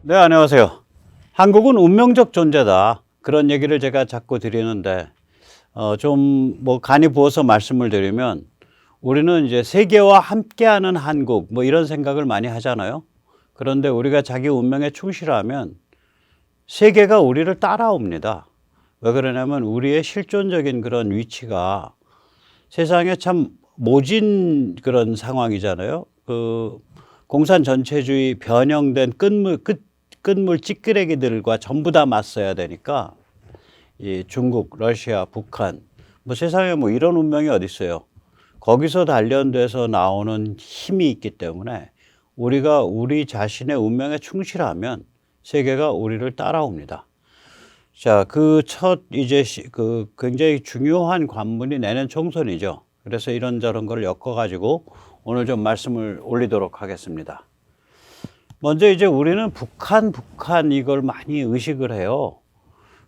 네, 안녕하세요. 한국은 운명적 존재다. 그런 얘기를 제가 자꾸 드리는데, 좀 뭐 간이 부어서 말씀을 드리면, 우리는 이제 세계와 함께하는 한국, 뭐 이런 생각을 많이 하잖아요. 그런데 우리가 자기 운명에 충실하면 세계가 우리를 따라옵니다. 왜 그러냐면 우리의 실존적인 그런 위치가 세상에 참 모진 그런 상황이잖아요. 공산 전체주의 변형된 끝물 찌끄레기들과 전부 다 맞서야 되니까 이 중국, 러시아, 북한 뭐 세상에 뭐 이런 운명이 어디 있어요. 거기서 단련돼서 나오는 힘이 있기 때문에 우리가 우리 자신의 운명에 충실하면 세계가 우리를 따라옵니다. 자, 그 굉장히 중요한 관문이 내년 총선이죠. 그래서 이런저런 걸 엮어가지고 오늘 좀 말씀을 올리도록 하겠습니다. 먼저 이제 우리는 북한 이걸 많이 의식을 해요.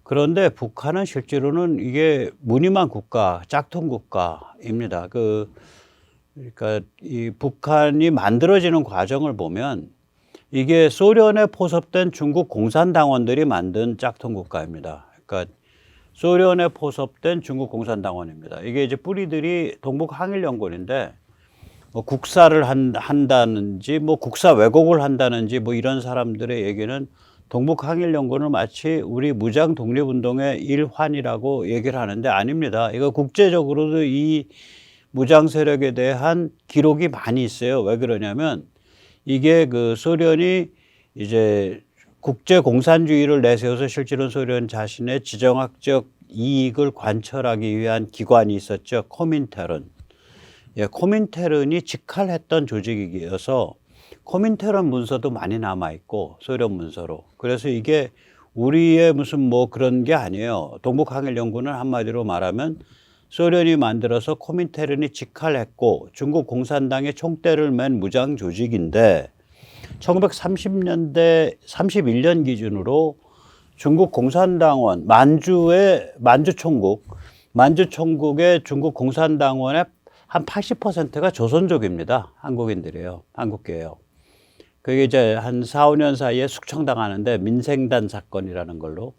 그런데 북한은 실제로는 이게 무늬만 국가, 짝퉁 국가입니다. 그러니까 이 북한이 만들어지는 과정을 보면 이게 소련에 포섭된 중국 공산당원들이 만든 짝퉁 국가입니다. 그러니까 소련에 포섭된 중국 공산당원입니다. 이게 이제 뿌리들이 동북항일연군인데 뭐 국사를 한다는지 뭐 국사 왜곡을 한다는지 뭐 이런 사람들의 얘기는 동북항일연군을 마치 우리 무장 독립운동의 일환이라고 얘기를 하는데 아닙니다. 이거 국제적으로도 이 무장 세력에 대한 기록이 많이 있어요. 왜 그러냐면 이게 그 소련이 이제 국제 공산주의를 내세워서 실제로는 소련 자신의 지정학적 이익을 관철하기 위한 기관이 있었죠. 코민테른. 예, 코민테른이 직할했던 조직이어서 코민테른 문서도 많이 남아 있고 소련 문서로. 그래서 이게 우리의 무슨 뭐 그런 게 아니에요. 동북항일연군은 한마디로 말하면 소련이 만들어서 코민테른이 직할했고 중국 공산당의 총대를 맨 무장 조직인데 1930년대 31년 기준으로 중국 공산당원 만주총국의 중국 공산당원의 한 80%가 조선족입니다. 한국인들이에요. 한국계예요. 그게 이제 한 4, 5년 사이에 숙청당하는데 민생단 사건이라는 걸로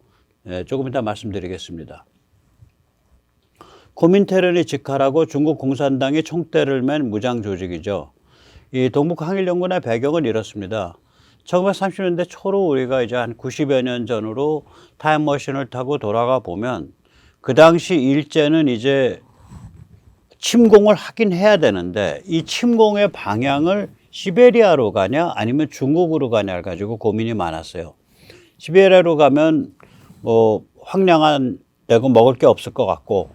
조금 이따 말씀드리겠습니다. 코민테른이 직할하고 중국 공산당이 총대를 맨 무장 조직이죠. 이 동북항일연군의 배경은 이렇습니다. 1930년대 초로 우리가 이제 한 90여 년 전으로 타임머신을 타고 돌아가 보면 그 당시 일제는 이제 침공을 하긴 해야 되는데 이 침공의 방향을 시베리아로 가냐 아니면 중국으로 가냐를 가지고 고민이 많았어요. 시베리아로 가면 뭐 황량한 내고 먹을 게 없을 것 같고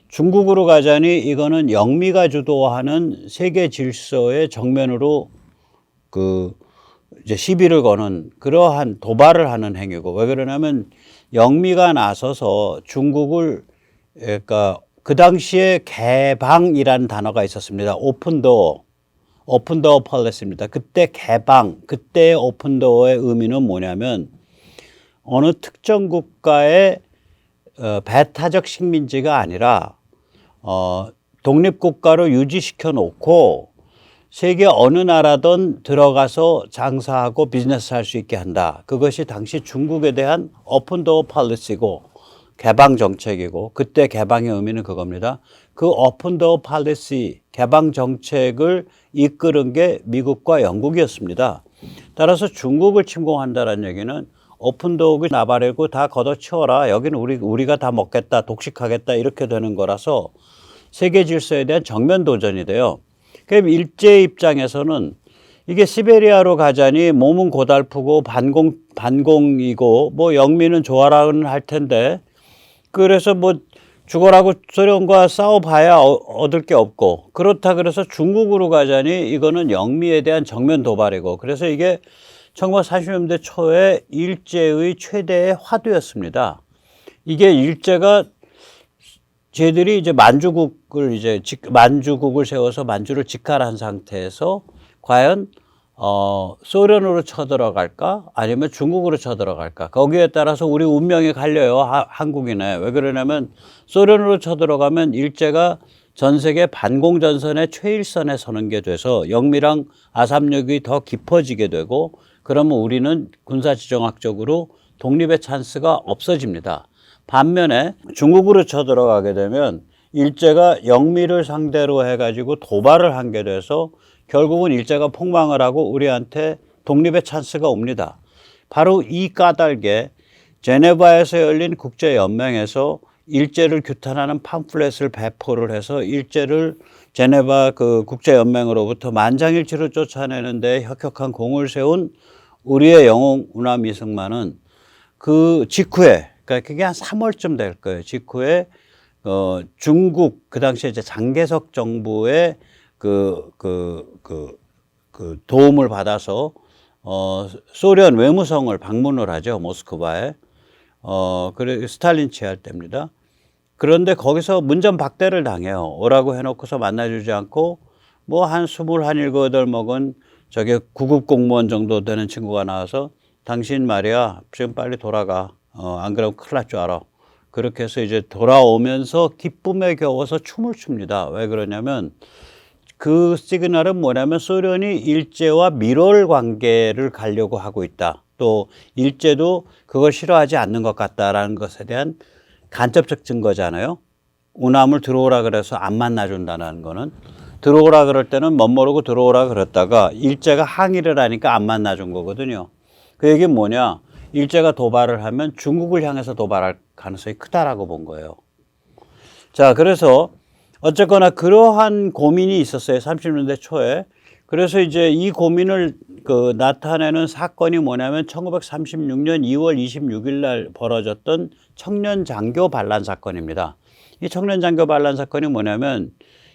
중국으로 가자니 이거는 영미가 주도하는 세계 질서의 정면으로 이제 시비를 거는 그러한 도발을 하는 행위고 왜 그러냐면 영미가 나서서 중국을 그러니까 그 당시에 개방이라는 단어가 있었습니다. 오픈도어 폴리시입니다. 그때 개방, 그때의 오픈도어의 의미는 뭐냐면 어느 특정 국가의 배타적 식민지가 아니라 독립국가로 유지시켜 놓고 세계 어느 나라든 들어가서 장사하고 비즈니스 할 수 있게 한다. 그것이 당시 중국에 대한 오픈도어 폴리시고 개방 정책이고 그때 개방의 의미는 그겁니다. 그 오픈도어 폴리시 개방 정책을 이끄는 게 미국과 영국이었습니다. 따라서 중국을 침공한다는 얘기는 오픈도어를 나발이고 다 걷어치워라. 여기는 우리가 다 먹겠다, 독식하겠다 이렇게 되는 거라서 세계 질서에 대한 정면 도전이 돼요. 그럼 일제 입장에서는 이게 시베리아로 가자니 몸은 고달프고 반공이고 뭐 영미는 좋아라는 할 텐데 그래서 뭐 죽어라고 소련과 싸워봐야 얻을 게 없고 그렇다 그래서 중국으로 가자니 이거는 영미에 대한 정면 도발이고 그래서 이게 1940년대 초에 일제의 최대의 화두였습니다. 이게 일제가 쟤들이 이제 만주국을 세워서 만주를 직할한 상태에서 과연 소련으로 쳐들어갈까 아니면 중국으로 쳐들어갈까 거기에 따라서 우리 운명이 갈려요. 한국인에 왜 그러냐면 소련으로 쳐들어가면 일제가 전 세계 반공전선의 최일선에 서는 게 돼서 영미랑 아삼역이 더 깊어지게 되고 그러면 우리는 군사지정학적으로 독립의 찬스가 없어집니다. 반면에 중국으로 쳐들어가게 되면 일제가 영미를 상대로 해가지고 도발을 한 게 돼서 결국은 일제가 폭망을 하고 우리한테 독립의 찬스가 옵니다. 바로 이 까닭에 제네바에서 열린 국제연맹에서 일제를 규탄하는 팜플렛을 배포를 해서 일제를 제네바 그 국제연맹으로부터 만장일치로 쫓아내는 데 혁혁한 공을 세운 우리의 영웅 우남 이승만은 그 직후에, 그러니까 그게 한 3월쯤 될 거예요. 직후에 중국 그 당시에 이제 장개석 정부의 도움을 받아서 소련 외무성을 방문을 하죠. 모스크바에. 그래 스탈린 취할 때입니다. 그런데 거기서 문전박대를 당해요. 오라고 해놓고서 만나주지 않고 뭐 한 21, 7 먹은 저게 구급 공무원 정도 되는 친구가 나와서 당신 말이야 지금 빨리 돌아가. 안 그러면 큰일 날 줄 알아. 그렇게 해서 이제 돌아오면서 기쁨에 겨워서 춤을 춥니다. 왜 그러냐면 그 시그널은 뭐냐면 소련이 일제와 밀월 관계를 가려고 하고 있다. 또 일제도 그걸 싫어하지 않는 것 같다라는 것에 대한 간접적 증거잖아요. 우남을 들어오라 그래서 안 만나준다는 거는 들어오라 그럴 때는 멋모르고 들어오라 그랬다가 일제가 항의를 하니까 안 만나준 거거든요. 그 얘기는 뭐냐? 일제가 도발을 하면 중국을 향해서 도발할 가능성이 크다라고 본 거예요. 자, 그래서 어쨌거나 그러한 고민이 있었어요. 30년대 초에. 그래서 이제 이 고민을 나타내는 사건이 뭐냐면 1936년 2월 26일 날 벌어졌던 청년장교 반란 사건입니다. 이 청년장교 반란 사건이 뭐냐면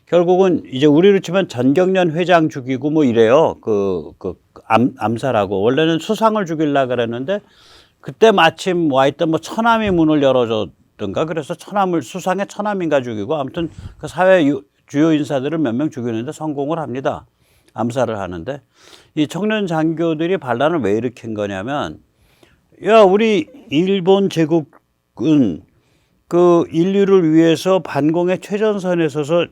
결국은 이제 우리로 치면 전경련 회장 죽이고 뭐 이래요. 암살하고. 원래는 수상을 죽이려고 그랬는데 그때 마침 와 있던 뭐 처남이 문을 열어줬던가 그래서 수상의 처남인가 죽이고 아무튼 그 사회 주요 인사들을 몇 명 죽이는데 성공을 합니다. 암살을 하는데 이 청년 장교들이 반란을 왜 일으킨 거냐면 야 우리 일본 제국은 그 인류를 위해서 반공의 최전선에 서서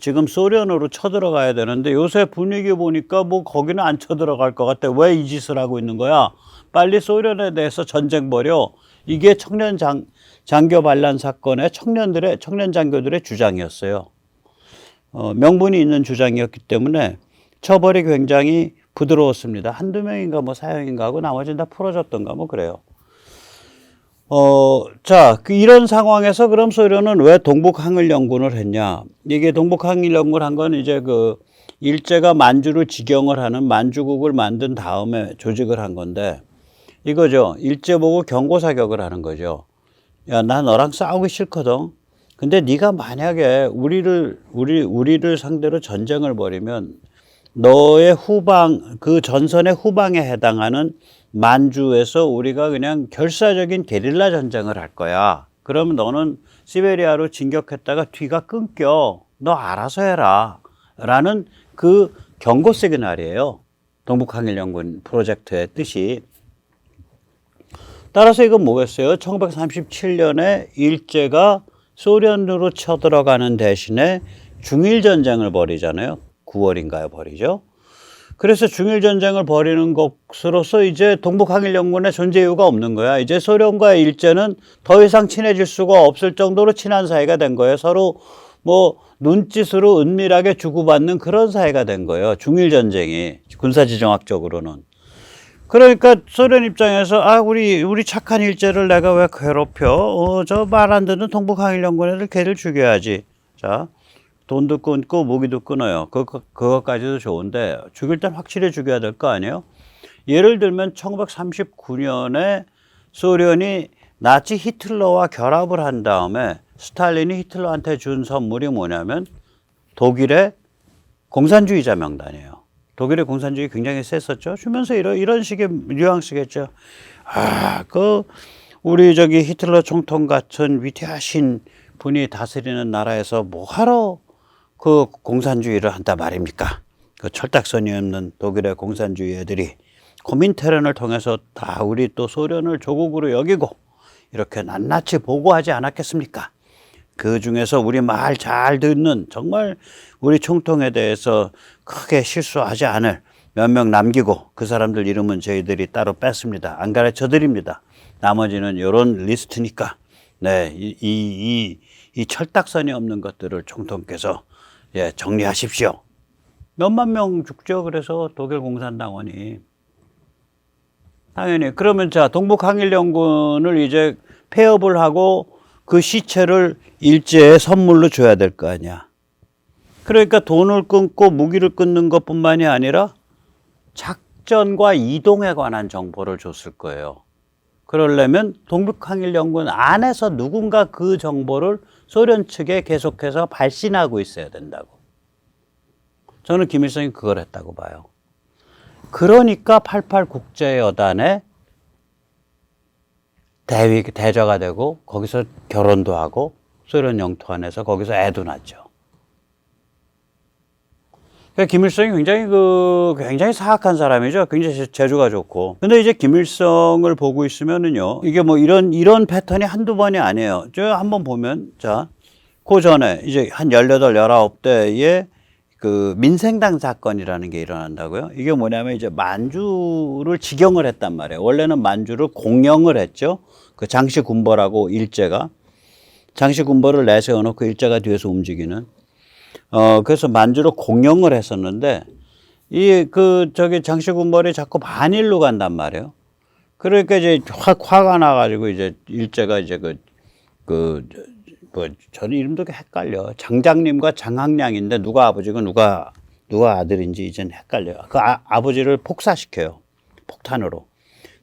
지금 소련으로 쳐들어가야 되는데 요새 분위기 보니까 뭐 거기는 안 쳐들어갈 것 같아. 왜 이 짓을 하고 있는 거야? 빨리 소련에 대해서 전쟁 벌여. 이게 청년 장교 반란 사건의 청년 장교들의 주장이었어요. 명분이 있는 주장이었기 때문에 처벌이 굉장히 부드러웠습니다. 한두 명인가 뭐 사형인가 하고 나머지는 다 풀어졌던가 뭐 그래요. 자, 이런 상황에서 그럼 소련은 왜 동북항일연군을 했냐? 이게 동북항일연군을 한 건 이제 일제가 만주를 지경을 하는 만주국을 만든 다음에 조직을 한 건데 이거죠. 일제 보고 경고 사격을 하는 거죠. 야, 나 너랑 싸우기 싫거든. 근데 네가 만약에 우리를 상대로 전쟁을 벌이면 너의 그 전선의 후방에 해당하는 만주에서 우리가 그냥 결사적인 게릴라 전쟁을 할 거야. 그러면 너는 시베리아로 진격했다가 뒤가 끊겨. 너 알아서 해라. 라는 그 경고 시그널이에요. 동북항일연군 프로젝트의 뜻이. 따라서 이건 뭐겠어요? 1937년에 일제가 소련으로 쳐들어가는 대신에 중일전쟁을 벌이잖아요. 9월인가요? 벌이죠. 그래서 중일전쟁을 벌이는 것으로서 이제 동북항일연군의 존재 이유가 없는 거야. 이제 소련과 일제는 더 이상 친해질 수가 없을 정도로 친한 사이가 된 거예요. 서로 뭐 눈짓으로 은밀하게 주고받는 그런 사이가 된 거예요. 중일전쟁이 군사지정학적으로는. 그러니까 소련 입장에서 우리 착한 일제를 내가 왜 괴롭혀? 저 말 안 듣는 동북항일연군 애들 걔를 죽여야지. 자, 돈도 끊고 무기도 끊어요. 그것까지도 좋은데 죽일 땐 확실히 죽여야 될 거 아니에요? 예를 들면 1939년에 소련이 나치 히틀러와 결합을 한 다음에 스탈린이 히틀러한테 준 선물이 뭐냐면 독일의 공산주의자 명단이에요. 독일의 공산주의 굉장히 셌었죠. 주면서 이런 식의 뉘앙스겠죠. 우리 히틀러 총통 같은 위대하신 분이 다스리는 나라에서 뭐하러 그 공산주의를 한다 말입니까? 그 철딱선이 없는 독일의 공산주의 애들이 코민테른을 통해서 다 우리 또 소련을 조국으로 여기고 이렇게 낱낱이 보고하지 않았겠습니까? 그 중에서 우리 말 잘 듣는 정말 우리 총통에 대해서 크게 실수하지 않을 몇 명 남기고 그 사람들 이름은 저희들이 따로 뺐습니다. 안 가르쳐 드립니다. 나머지는 이런 리스트니까 네, 이 철딱선이 없는 것들을 총통께서 예, 정리하십시오. 몇만 명 죽죠. 그래서 독일 공산당원이 당연히 그러면 자 동북항일연군을 이제 폐업을 하고 그 시체를 일제에 선물로 줘야 될 거 아니야. 그러니까 돈을 끊고 무기를 끊는 것뿐만이 아니라 작전과 이동에 관한 정보를 줬을 거예요. 그러려면 동북항일연군 안에서 누군가 그 정보를 소련 측에 계속해서 발신하고 있어야 된다고. 저는 김일성이 그걸 했다고 봐요. 그러니까 88 국제여단의 대저가 되고 거기서 결혼도 하고 소련 영토 안에서 거기서 애도 낳죠. 그러니까 김일성이 굉장히 사악한 사람이죠. 굉장히 재주가 좋고. 근데 이제 김일성을 보고 있으면은요, 이게 뭐 이런 패턴이 한두 번이 아니에요. 저 한번 보면, 자, 그 전에 이제 한 18, 19대에 그 민생당 사건이라는 게 일어난다고요. 이게 뭐냐면 이제 만주를 직영을 했단 말이에요. 원래는 만주를 공영을 했죠. 그 장씨 군벌하고 일제가. 장씨 군벌을 내세워놓고 일제가 뒤에서 움직이는. 그래서 만주로 공영을 했었는데, 장씨 군벌이 자꾸 반일로 간단 말이에요. 그러니까 이제 화가 나가지고 이제 일제가 이제 저는 이름도 헷갈려. 장장님과 장학량인데 누가 아버지고 누가 아들인지 이젠 헷갈려요. 그 아버지를 폭사시켜요. 폭탄으로.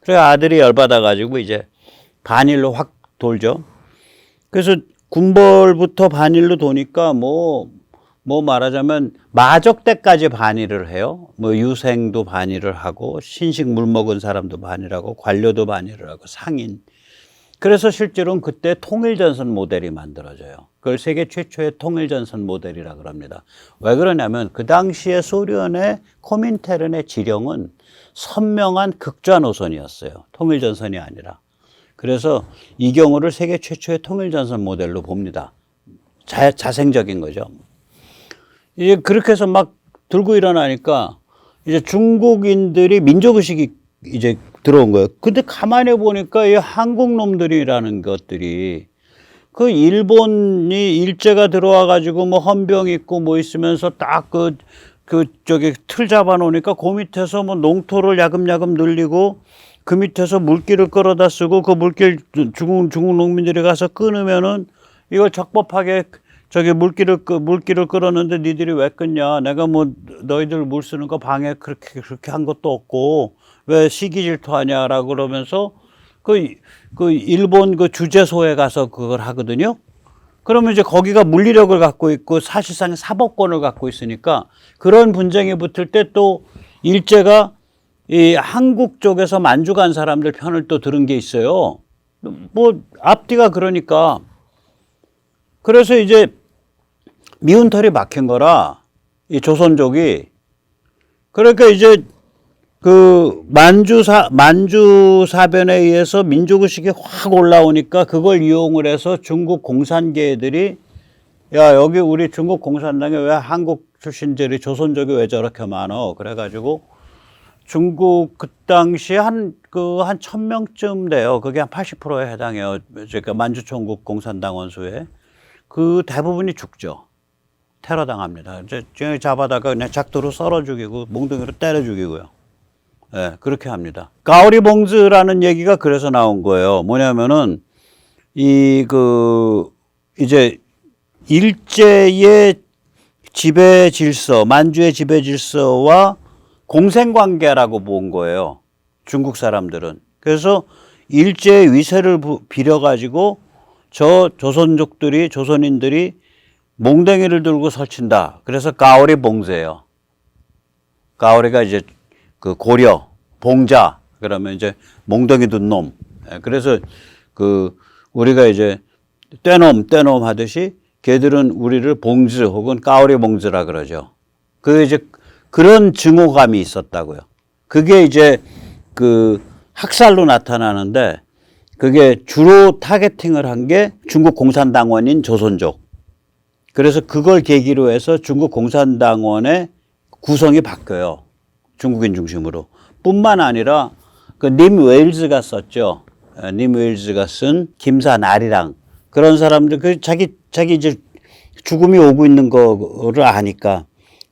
그래 아들이 열받아가지고 이제 반일로 확 돌죠. 그래서 군벌부터 반일로 도니까 뭐 말하자면 마적대까지 반일을 해요. 뭐 유생도 반일을 하고 신식 물 먹은 사람도 반일하고 관료도 반일을 하고 상인. 그래서 실제로는 그때 통일전선 모델이 만들어져요. 그걸 세계 최초의 통일전선 모델이라 그럽니다. 왜 그러냐면 그 당시에 소련의 코민테른의 지령은 선명한 극좌 노선이었어요. 통일전선이 아니라. 그래서 이 경우를 세계 최초의 통일전선 모델로 봅니다. 자생적인 거죠. 이제 그렇게 해서 막 들고 일어나니까 이제 중국인들이 민족의식이 이제 들어온 거예요. 근데 가만히 보니까 이 한국 놈들이라는 것들이 그 일본이 일제가 들어와 가지고 뭐 헌병 있고 뭐 있으면서 딱 틀 잡아 놓으니까 그 밑에서 뭐 농토를 야금야금 늘리고 그 밑에서 물길을 끌어다 쓰고 그 물길 중국 농민들이 가서 끊으면은 이걸 적법하게 물길을 끌었는데 니들이 왜 끊냐? 내가 뭐 너희들 물 쓰는 거 방해 그렇게 한 것도 없고 왜 시기 질투하냐라고 그러면서 그 일본 그 주재소에 가서 그걸 하거든요. 그러면 이제 거기가 물리력을 갖고 있고 사실상 사법권을 갖고 있으니까 그런 분쟁이 붙을 때 또 일제가 이 한국 쪽에서 만주 간 사람들 편을 또 들은 게 있어요. 뭐 앞뒤가 그러니까. 그래서 이제 미운 털이 막힌 거라 이 조선족이. 그러니까 이제 그 만주 사변에 의해서 민족의식이 확 올라오니까 그걸 이용을 해서 중국 공산계들이 야 여기 우리 중국 공산당에 왜 한국 출신들이 조선족이 왜 저렇게 많어? 그래가지고 중국 그 당시 한 1000명쯤 돼요. 그게 한 80%에 해당해요. 그러니까 만주총국 공산당원 수에. 그 대부분이 죽죠. 테러 당합니다. 이제 잡아다가 그냥 작두로 썰어 죽이고 몽둥이로 때려 죽이고요. 예, 그렇게 합니다. 가오리 봉즈라는 얘기가 그래서 나온 거예요. 뭐냐면은 이제 일제의 지배 질서, 만주의 지배 질서와 공생관계라고 본 거예요. 중국 사람들은. 그래서 일제의 위세를 빌어가지고 조선인들이 몽댕이를 들고 설친다. 그래서 가오리 봉제예요. 가오리가 이제 그 고려, 봉자, 그러면 이제 몽둥이 든 놈. 그래서 우리가 이제 떼놈 하듯이 걔들은 우리를 봉즈 혹은 가오리 봉즈라 그러죠. 그런 증오감이 있었다고요. 그게 이제 학살로 나타나는데 그게 주로 타겟팅을 한 게 중국 공산당원인 조선족. 그래서 그걸 계기로 해서 중국 공산당원의 구성이 바뀌어요. 중국인 중심으로. 뿐만 아니라 그 님 웨일즈가 썼죠. 님 웨일즈가 쓴 김사 나리랑 그런 사람들 그 자기 이제 죽음이 오고 있는 거를 아니까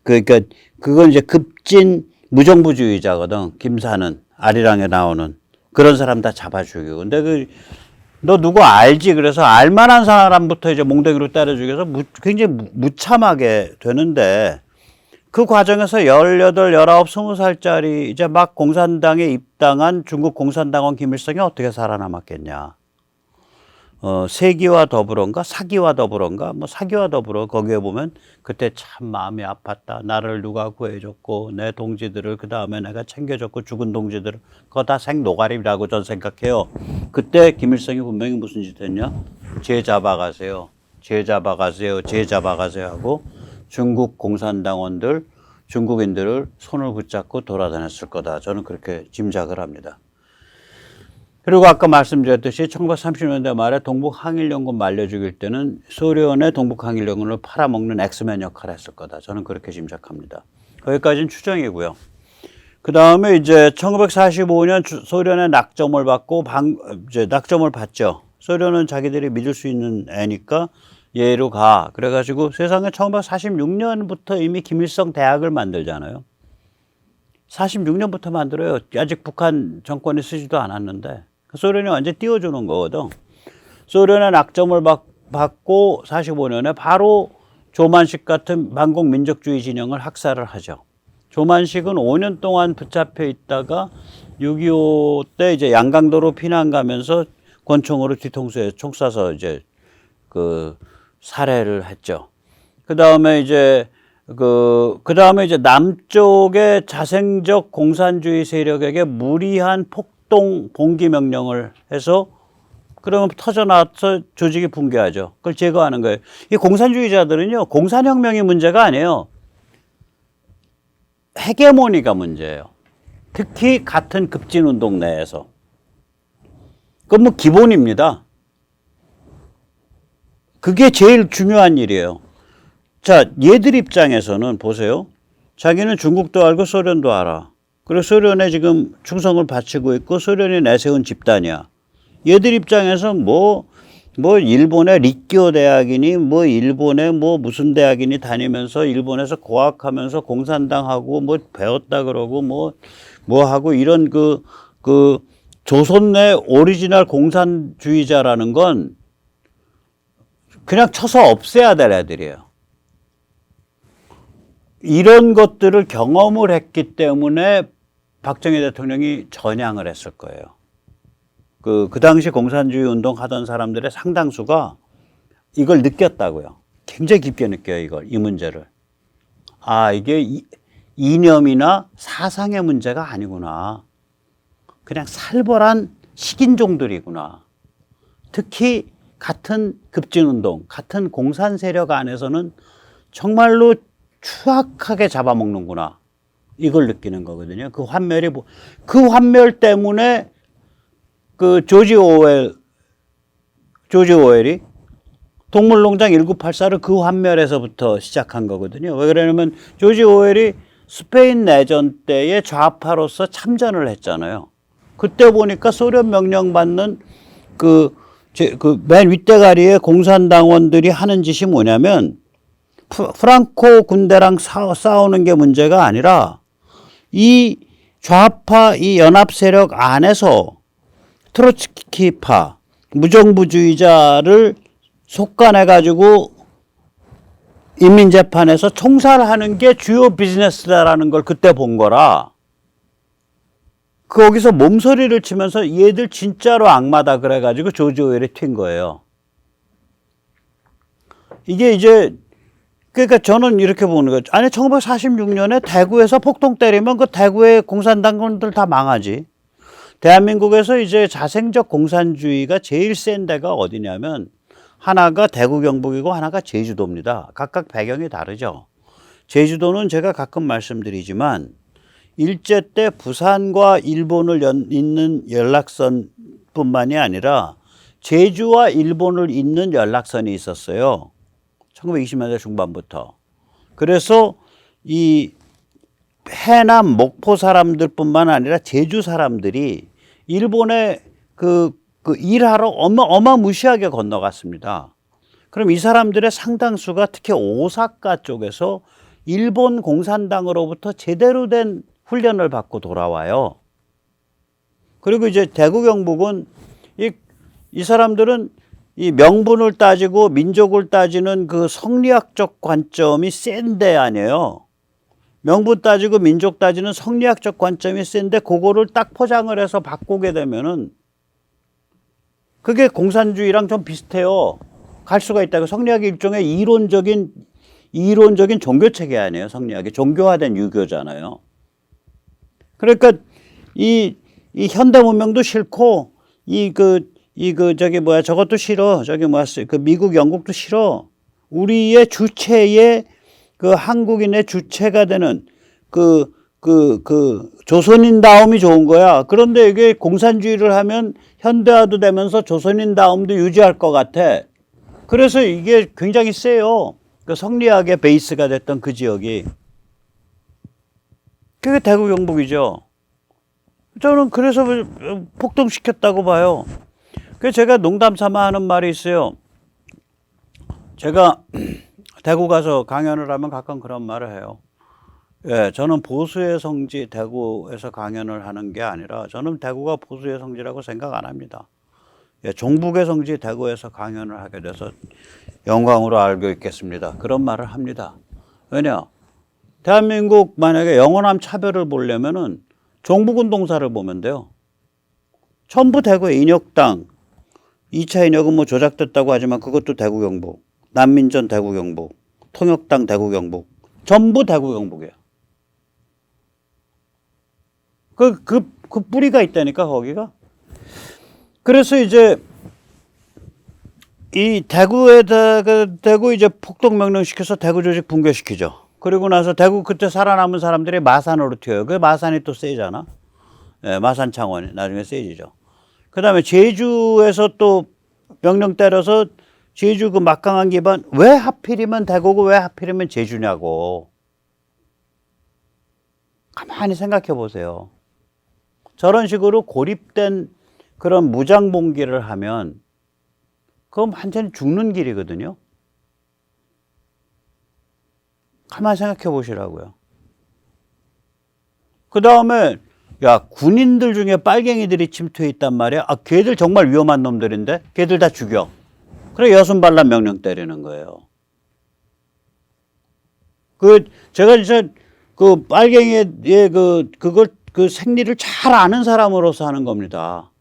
그러니까 그건 이제 급진 무정부주의자거든. 김사는 아리랑에 나오는 그런 사람 다 잡아 죽이고. 근데 너 누구 알지? 그래서 알만한 사람부터 이제 몽둥이로 때려 죽여서 굉장히 무참하게 되는데 그 과정에서 18, 19, 20살짜리 이제 막 공산당에 입당한 중국 공산당원 김일성이 어떻게 살아남았겠냐. 세기와 더불어인가 사기와 더불어인가 뭐 사기와 더불어 거기에 보면 그때 참 마음이 아팠다. 나를 누가 구해줬고 내 동지들을 그 다음에 내가 챙겨줬고 죽은 동지들을 그거 다 생노가리라고 전 생각해요. 그때 김일성이 분명히 무슨 짓 했냐. 쟤 잡아가세요. 쟤 잡아가세요. 쟤 잡아가세요 하고 중국 공산당원들 중국인들을 손을 붙잡고 돌아다녔을 거다. 저는 그렇게 짐작을 합니다. 그리고 아까 말씀드렸듯이 1930년대 말에 동북항일연군 말려 죽일 때는 소련의 동북항일연군을 팔아먹는 엑스맨 역할을 했을 거다. 저는 그렇게 짐작합니다. 거기까지는 추정이고요. 그 다음에 이제 1945년 소련의 낙점을 받고 이제 낙점을 받죠. 소련은 자기들이 믿을 수 있는 애니까 얘로 가. 그래가지고 세상에 1946년부터 이미 김일성 대학을 만들잖아요. 46년부터 만들어요. 아직 북한 정권이 쓰지도 않았는데. 소련이 완전히 띄워주는 거거든. 소련의 낙점을 받고 45년에 바로 조만식 같은 반공 민족주의 진영을 학살을 하죠. 조만식은 5년 동안 붙잡혀 있다가 6.25 때 이제 양강도로 피난 가면서 권총으로 뒤통수에 총 쏴서 이제 그 살해를 했죠. 그 다음에 이제 남쪽의 자생적 공산주의 세력에게 무리한 폭동 봉기 명령을 해서 그러면 터져나와서 조직이 붕괴하죠. 그걸 제거하는 거예요. 이 공산주의자들은요, 공산혁명이 문제가 아니에요. 헤게모니가 문제예요. 특히 같은 급진운동 내에서. 그건 뭐 기본입니다. 그게 제일 중요한 일이에요. 자, 얘들 입장에서는 보세요. 자기는 중국도 알고 소련도 알아. 그리고 소련에 지금 충성을 바치고 있고 소련이 내세운 집단이야. 얘들 입장에서 뭐 일본의 리끼오 대학이니 뭐 일본의 뭐 무슨 대학이니 다니면서 일본에서 고학하면서 공산당하고 뭐 배웠다 그러고 뭐 하고 이런 그 조선 내 오리지널 공산주의자라는 건 그냥 쳐서 없애야 될 애들이에요. 이런 것들을 경험을 했기 때문에 박정희 대통령이 전향을 했을 거예요. 그 당시 공산주의 운동 하던 사람들의 상당수가 이걸 느꼈다고요. 굉장히 깊게 느껴요, 이 문제를. 아, 이게 이념이나 사상의 문제가 아니구나. 그냥 살벌한 식인종들이구나. 특히 같은 급진운동, 같은 공산 세력 안에서는 정말로 추악하게 잡아먹는구나. 이걸 느끼는 거거든요. 그 환멸 때문에 그 조지 오웰이 동물농장 1984를 그 환멸에서부터 시작한 거거든요. 왜 그러냐면 조지 오웰이 스페인 내전 때에 좌파로서 참전을 했잖아요. 그때 보니까 소련 명령받는 맨 윗대가리의 공산당원들이 하는 짓이 뭐냐면 프랑코 군대랑 싸우는 게 문제가 아니라 이 좌파 이 연합 세력 안에서 트로츠키파 무정부주의자를 속간해가지고 인민재판에서 총살하는 게 주요 비즈니스다라는 걸 그때 본 거라. 거기서 몸소리를 치면서 얘들 진짜로 악마다 그래가지고 조지 오웰이 튄 거예요. 이게 이제 그러니까 저는 이렇게 보는 거죠. 아니 1946년에 대구에서 폭동 때리면 그 대구의 공산당원들 다 망하지. 대한민국에서 이제 자생적 공산주의가 제일 센 데가 어디냐면 하나가 대구 경북이고 하나가 제주도입니다. 각각 배경이 다르죠. 제주도는 제가 가끔 말씀드리지만 일제 때 부산과 일본을 잇는 연락선 뿐만이 아니라 제주와 일본을 잇는 연락선이 있었어요. 1920년대 중반부터. 그래서 이 해남 목포 사람들뿐만 아니라 제주 사람들이 일본에 일하러 어마무시하게 건너갔습니다. 그럼 이 사람들의 상당수가 특히 오사카 쪽에서 일본 공산당으로부터 제대로 된 훈련을 받고 돌아와요. 그리고 이제 대구 경북은 이 사람들은 이 명분을 따지고 민족을 따지는 그 성리학적 관점이 센데 아니에요. 명분 따지고 민족 따지는 성리학적 관점이 센데 그거를 딱 포장을 해서 바꾸게 되면은 그게 공산주의랑 좀 비슷해요. 갈 수가 있다. 성리학이 일종의 이론적인 종교 체계 아니에요. 성리학이 종교화된 유교잖아요. 그러니까 이 현대 문명도 싫고 저것도 싫어. 미국 영국도 싫어. 우리의 주체의 한국인의 주체가 되는 조선인다움이 좋은 거야. 그런데 이게 공산주의를 하면 현대화도 되면서 조선인다움도 유지할 것 같아. 그래서 이게 굉장히 세요. 성리학의 베이스가 됐던 그 지역이. 그게 대구 경북이죠. 저는 그래서 폭동시켰다고 봐요. 그래서 제가 농담 삼아 하는 말이 있어요. 제가 대구 가서 강연을 하면 가끔 그런 말을 해요. 예, 저는 보수의 성지 대구에서 강연을 하는 게 아니라 저는 대구가 보수의 성지라고 생각 안 합니다. 예, 종북의 성지 대구에서 강연을 하게 돼서 영광으로 알고 있겠습니다. 그런 말을 합니다. 왜냐? 대한민국 만약에 영원한 차별을 보려면은 종북운동사를 보면 돼요. 전부 대구의 인혁당, 2차 인혁은 뭐 조작됐다고 하지만 그것도 대구 경북, 난민전 대구 경북, 통역당 대구 경북, 전부 대구 경북이에요. 그 뿌리가 있다니까, 거기가. 그래서 이제 이 대구 이제 폭동 명령시켜서 대구 조직 붕괴시키죠. 그리고 나서 대구 그때 살아남은 사람들이 마산으로 튀어요. 그 마산이 또 세잖아. 예, 마산 창원이 나중에 세지죠. 그 다음에 제주에서 또 명령 때려서 제주 그 막강한 기반, 왜 하필이면 대구고 왜 하필이면 제주냐고. 가만히 생각해 보세요. 저런 식으로 고립된 그런 무장봉기를 하면 그건 완전히 죽는 길이거든요. 가만히 생각해 보시라고요. 그 다음에 야, 군인들 중에 빨갱이들이 침투해 있단 말이야. 아, 걔들 정말 위험한 놈들인데 걔들 다 죽여. 그래 여순반란 명령 때리는 거예요. 제가 진짜 빨갱이의 그 생리를 잘 아는 사람으로서 하는 겁니다.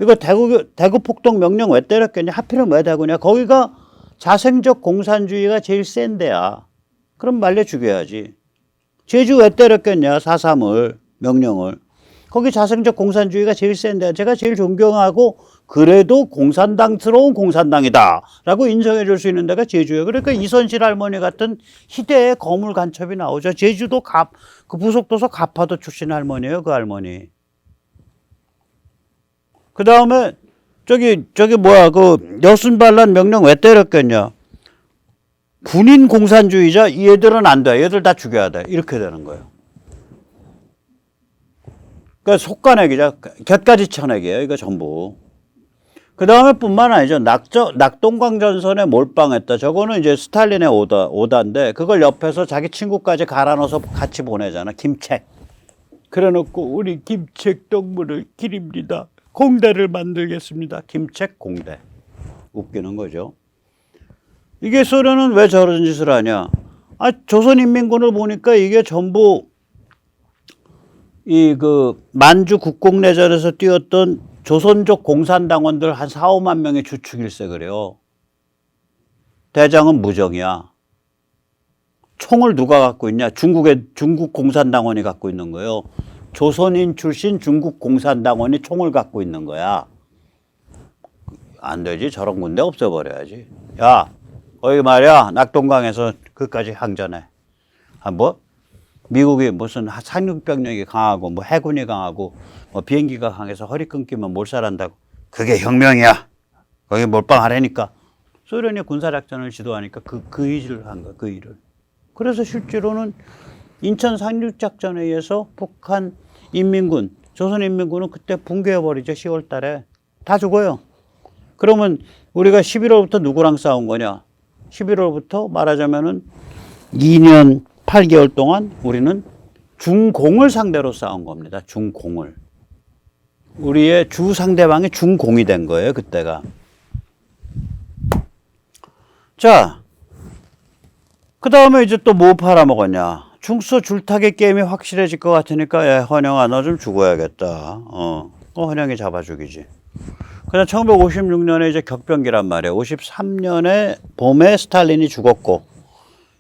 이거 대구 폭동 명령 왜 때렸겠냐? 하필은 왜 대구냐? 거기가 자생적 공산주의가 제일 센 데야. 그럼 말려 죽여야지. 제주 왜 때렸겠냐? 4.3을 명령을. 거기 자생적 공산주의가 제일 센 데야. 제가 제일 존경하고 그래도 공산당스러운 공산당이다 라고 인정해 줄 수 있는 데가 제주예요. 그러니까 이선실 할머니 같은 희대의 거물 간첩이 나오죠. 제주도 그 부속도서 가파도 출신 할머니예요. 그 할머니. 그 다음에 여순반란 명령 왜 때렸겠냐? 군인 공산주의자 얘들은 안 돼. 얘들 다 죽여야 돼. 이렇게 되는 거예요. 그러니까 속가내기죠. 곁가지 쳐내기예요. 이거 전부. 그 다음에 뿐만 아니죠. 낙동강전선에 몰빵했다. 저거는 이제 스탈린의 오다인데 그걸 옆에서 자기 친구까지 갈아 넣어서 같이 보내잖아. 김책. 그래 놓고 우리 김책 동물을 기립니다. 공대를 만들겠습니다. 김책 공대. 웃기는 거죠. 이게 소련은 왜 저런 짓을 하냐? 아, 조선인민군을 보니까 이게 전부 만주 국공내전에서 뛰었던 조선족 공산당원들 한 4, 5만 명의 주축일세 그래요. 대장은 무정이야. 총을 누가 갖고 있냐? 중국 공산당원이 갖고 있는 거예요. 조선인 출신 중국 공산당원이 총을 갖고 있는 거야. 안 되지. 저런 군대 없애버려야지. 야, 거기 말이야. 낙동강에서 그까지 항전해. 미국이 무슨 상륙병력이 강하고 해군이 강하고 비행기가 강해서 허리 끊기면 몰살한다고. 그게 혁명이야. 거기 몰빵하라니까. 소련이 군사작전을 지도하니까 그 일을 한 거야, 그 일을. 그래서 실제로는 인천 상륙작전에 의해서 북한 인민군, 조선인민군은 그때 붕괴해버리죠, 10월 달에. 다 죽어요. 그러면 우리가 11월부터 누구랑 싸운 거냐? 11월부터 말하자면은 2년 8개월 동안 우리는 중공을 상대로 싸운 겁니다. 중공을. 우리의 주 상대방이 중공이 된 거예요, 그때가. 자, 그 다음에 이제 또 뭐 팔아먹었냐? 중서 줄타기 게임이 확실해질 것 같으니까, 야, 헌영아, 너 좀 죽어야겠다. 헌영이 잡아 죽이지. 그다음 1956년에 이제 격변기란 말이에요. 53년에 봄에 스탈린이 죽었고,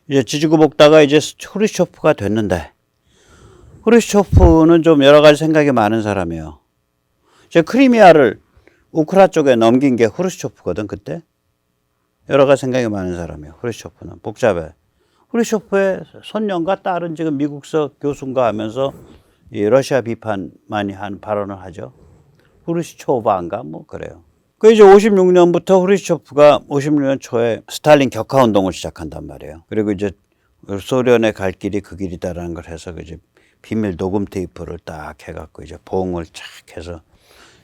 이제 지지고 볶다가 이제 후르시초프가 됐는데, 후르시초프는 좀 여러 가지 생각이 많은 사람이에요. 이제 크리미아를 우크라 쪽에 넘긴 게 후르시초프거든, 그때. 여러 가지 생각이 많은 사람이에요. 후르시초프는. 복잡해. 후르시초프의 손녀인가 딸은 지금 미국서 교수인가 하면서 이 러시아 비판 많이 한 발언을 하죠. 후르시초바인가 뭐 그래요. 그 이제 56년부터 후르시초프가 56년 초에 스탈린 격하 운동을 시작한단 말이에요. 그리고 이제 소련의 갈 길이 그 길이다라는 걸 해서 이제 비밀 녹음 테이프를 딱 해갖고 이제 봉을 쫙 해서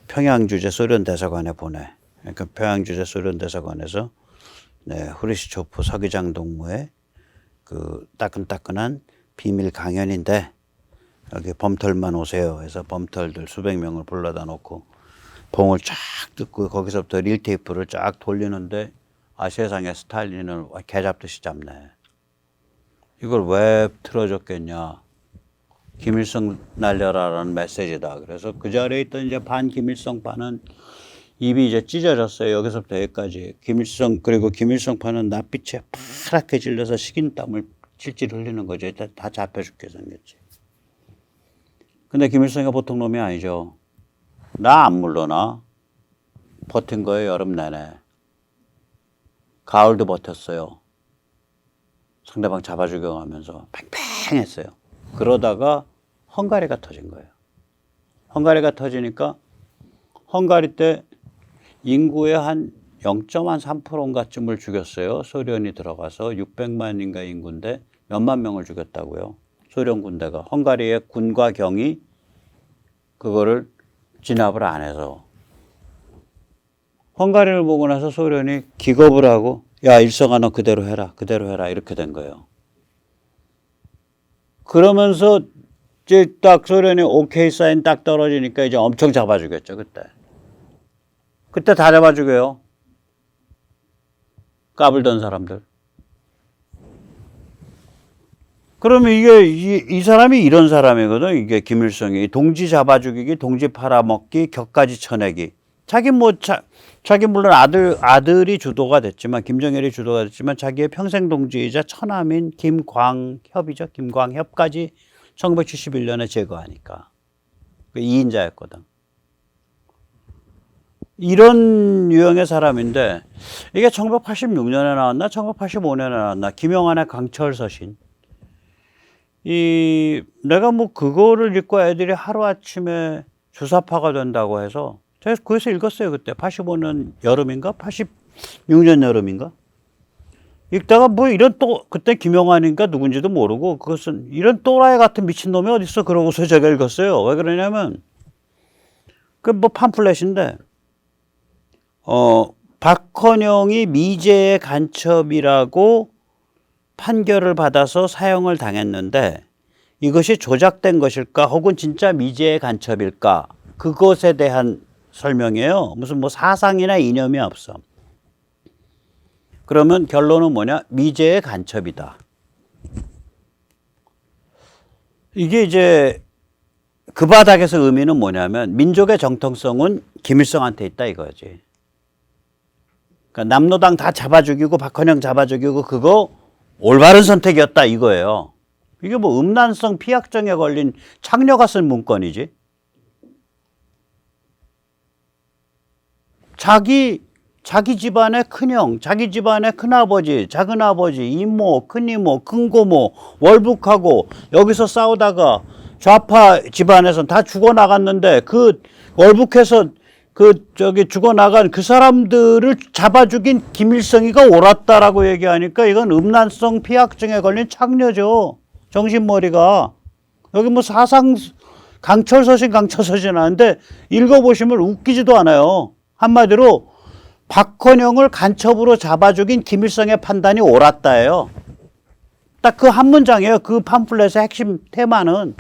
평양 주재 소련 대사관에 보내. 그러니까 평양 주재 소련 대사관에서 네, 후르시초프 서기장 동무의 그 따끈따끈한 비밀 강연인데 여기 범털만 오세요 해서 범털들 수백 명을 불러다 놓고 봉을 쫙 뜯고 거기서부터 릴테이프를 쫙 돌리는데 아 세상에 스탈린을 개 잡듯이 잡네. 이걸 왜 틀어줬겠냐. 김일성 날려라라는 메시지다. 그래서 그 자리에 있던 이제 반 김일성파는 입이 이제 찢어졌어요. 여기서부터 여기까지. 그리고 김일성파는 낯빛에 파랗게 질려서 식인땀을 질질 흘리는 거죠. 다 잡혀 죽게 생겼지. 근데 김일성이 보통 놈이 아니죠. 나 안 물러나. 버틴 거예요, 여름 내내. 가을도 버텼어요. 상대방 잡아 죽여가면서 팽팽했어요. 그러다가 헝가리가 터진 거예요. 헝가리가 터지니까 헝가리 때 인구의 한 0.3%인가쯤을 죽였어요. 소련이 들어가서 600만인가 인구인데 몇만 명을 죽였다고요. 소련 군대가. 헝가리의 군과 경이 그거를 진압을 안 해서. 헝가리를 보고 나서 소련이 기겁을 하고 야 일성아 너 그대로 해라. 그대로 해라. 이렇게 된 거예요. 그러면서 이제 딱 소련이 오케이 사인 딱 떨어지니까 이제 엄청 잡아 죽였죠. 그때 다 잡아 죽여요. 까불던 사람들. 그러면 이 사람이 이런 사람이거든. 이게 김일성이. 동지 잡아 죽이기, 동지 팔아먹기, 격까지 쳐내기. 자기 물론 아들이 주도가 됐지만, 김정일이 주도가 됐지만, 자기의 평생 동지이자 처남인 김광협이죠. 김광협까지 1971년에 제거하니까. 2인자였거든. 이런 유형의 사람인데, 이게 1986년에 나왔나, 1985년에 나왔나, 김영환의 강철서신. 내가 뭐 그거를 읽고 애들이 하루아침에 주사파가 된다고 해서 제가 그래서 읽었어요. 그때 85년 여름인가 86년 여름인가 읽다가 뭐 이런 그때 김영환인가 누군지도 모르고 그것은 이런 또라이 같은 미친놈이 어딨어 그러고서 제가 읽었어요. 왜 그러냐면 그 뭐 팜플렛인데 박헌영이 미제의 간첩이라고 판결을 받아서 사형을 당했는데 이것이 조작된 것일까 혹은 진짜 미제의 간첩일까 그것에 대한 설명이에요. 무슨 뭐 사상이나 이념이 없어. 그러면 결론은 뭐냐? 미제의 간첩이다. 이게 이제 그 바닥에서 의미는 뭐냐면 민족의 정통성은 김일성한테 있다 이거지. 그러니까 남로당 다 잡아 죽이고 박헌영 잡아 죽이고 그거 올바른 선택이었다 이거예요. 이게 뭐 음란성 피약정에 걸린 창녀가 쓴 문건이지. 자기 집안의 큰형, 자기 집안의 큰아버지, 작은아버지, 이모, 큰이모, 큰고모 월북하고 여기서 싸우다가 좌파 집안에서 다 죽어나갔는데 그 월북해서 죽어나간 그 사람들을 잡아 죽인 김일성이가 옳았다라고 얘기하니까 이건 음란성 피악증에 걸린 창녀죠. 정신머리가. 여기 뭐 사상 강철서신 하는데 읽어보시면 웃기지도 않아요. 한마디로 박헌영을 간첩으로 잡아 죽인 김일성의 판단이 옳았다예요. 딱 그 한 문장이에요. 그 팜플렛의 핵심 테마는.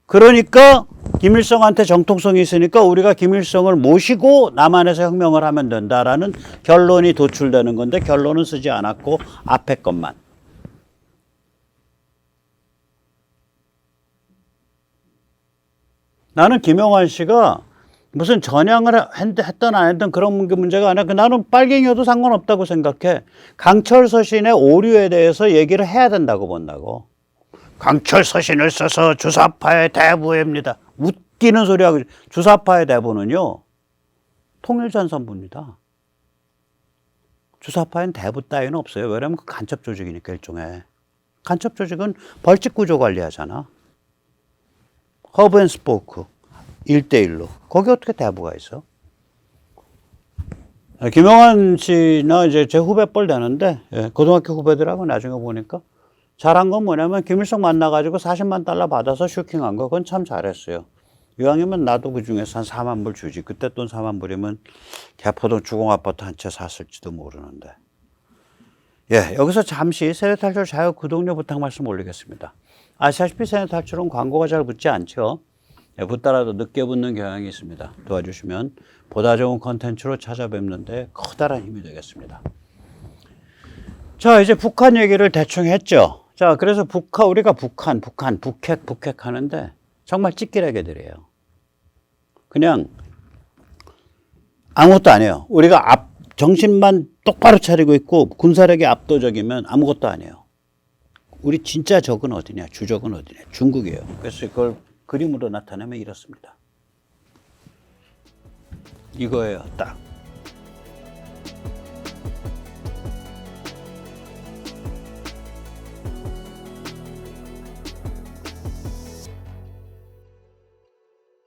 그러니까 김일성한테 정통성이 있으니까 우리가 김일성을 모시고 남한에서 혁명을 하면 된다라는 결론이 도출되는 건데 결론은 쓰지 않았고 앞에 것만. 나는 김영환 씨가 무슨 전향을 했던 안 했던 그런 문제가 아니라 나는 빨갱이여도 상관없다고 생각해. 강철서신의 오류에 대해서 얘기를 해야 된다고 본다고. 강철서신을 써서 주사파의 대부입니다. 웃기는 소리하고. 주사파의 대부는요 통일전선부입니다. 주사파엔 대부 따위는 없어요. 왜냐하면 그 간첩 조직이니까 일종의. 간첩 조직은 벌칙 구조 관리하잖아. 허브 앤 스포크 1대1로. 거기 어떻게 대부가 있어? 김영환 씨나 이제 제 후배뻘 되는데, 고등학교 후배들하고 나중에 보니까 잘한 건 뭐냐면 김일성 만나가지고 40만 달러 받아서 슈킹한 거. 그건 참 잘했어요. 이왕이면 나도 그 중에서 한 4만 불 주지. 그때 돈 4만 불이면 개포동 주공아파트 한 채 샀을지도 모르는데. 여기서 잠시 세대탈출 자유 구독료 부탁 말씀 올리겠습니다. 아시다시피 세대탈출은 광고가 잘 붙지 않죠. 붙더라도 늦게 붙는 경향이 있습니다. 도와주시면 보다 좋은 컨텐츠로 찾아뵙는데 커다란 힘이 되겠습니다. 자, 이제 북한 얘기를 대충 했죠. 자, 그래서 우리가 북핵 하는데 정말 찌끼레개들이에요. 그냥 아무것도 안 해요. 우리가 정신만 똑바로 차리고 있고 군사력이 압도적이면 아무것도 안 해요. 우리 진짜 적은 어디냐? 주적은 어디냐? 중국이에요. 그래서 그걸 그림으로 나타내면 이렇습니다. 이거예요, 딱.